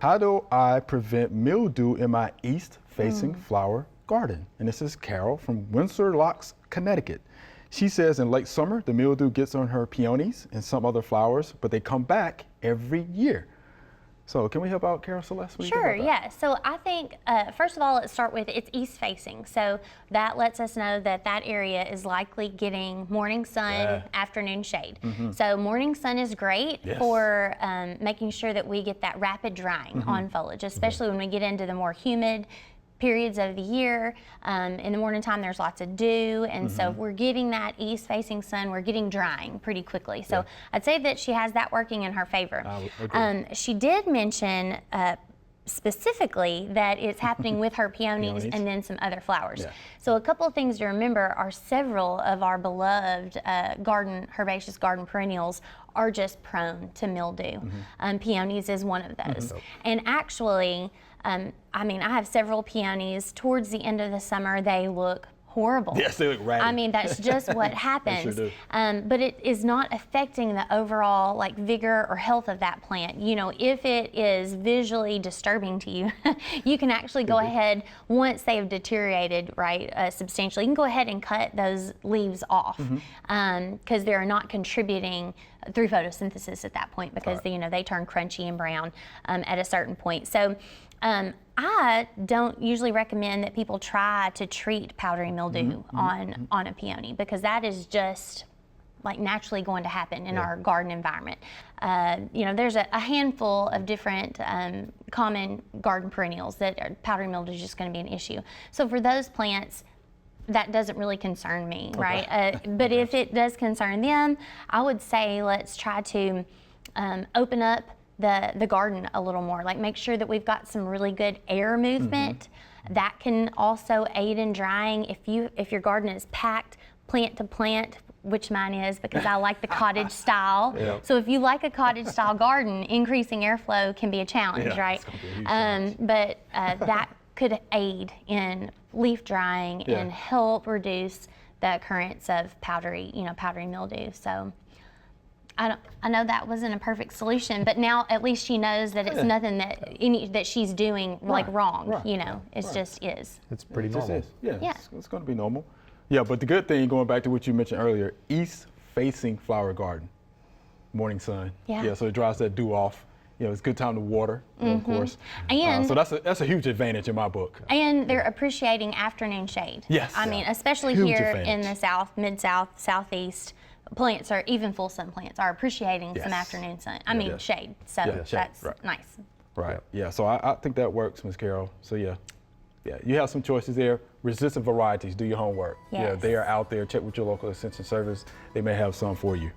How do I prevent mildew in my east-facing flower garden? And this is Carol from Windsor Locks, Connecticut. She says in late summer, the mildew gets on her peonies and some other flowers, but they come back every year. So can we help out Carol, Celeste? What do you think Sure, about that? yeah. So I think, first of all, let's start with it's east facing. So that lets us know that that area is likely getting morning sun, afternoon shade. So morning sun is great for making sure that we get that rapid drying on foliage, especially when we get into the more humid periods of the year. In the morning time, there's lots of dew, and so if we're getting that east-facing sun, we're getting drying pretty quickly. So I'd say that she has that working in her favor. She did mention specifically that it's happening with her peonies and then some other flowers. So a couple of things to remember are several of our beloved herbaceous garden perennials are just prone to mildew. Peonies is one of those. And actually, I mean, I have several peonies. Towards the end of the summer, they look horrible. Yes, they look ratty. I mean, that's just what happens. Sure do. But it is not affecting the overall like vigor or health of that plant. You know, if it is visually disturbing to you, you can actually go ahead, once they have deteriorated, substantially, you can go ahead and cut those leaves off because they're not contributing through photosynthesis at that point, because they turn crunchy and brown at a certain point. So I don't usually recommend that people try to treat powdery mildew on a peony, because that is just like naturally going to happen in our garden environment. There's a handful of different common garden perennials that powdery mildew is just going to be an issue. So for those plants, that doesn't really concern me, right? But if it does concern them, I would say let's try to open up the garden a little more. Like, make sure that we've got some really good air movement. That can also aid in drying. If your garden is packed plant to plant, which mine is, because I like the cottage style. So if you like a cottage style garden, increasing airflow can be a challenge, right? It's gonna be a huge challenge. But that could aid in leaf drying and help reduce the occurrence of powdery mildew. So I know that wasn't a perfect solution, but now at least she knows that it's nothing that she's doing like wrong. It just is. It's pretty normal. It's going to be normal. Yeah, but the good thing, going back to what you mentioned earlier, east-facing flower garden, morning sun. So it dries that dew off. It's a good time to water, of course. And so that's a huge advantage in my book. And they're appreciating afternoon shade. I mean, especially huge here advantage in the South, Mid-South, Southeast, plants are, even full sun plants, are appreciating some afternoon sun. I mean, shade. So that's nice. Right. Yeah. So I think that works, Ms. Carol. So yeah, you have some choices there. Resistant varieties. Do your homework. They are out there. Check with your local extension service. They may have some for you.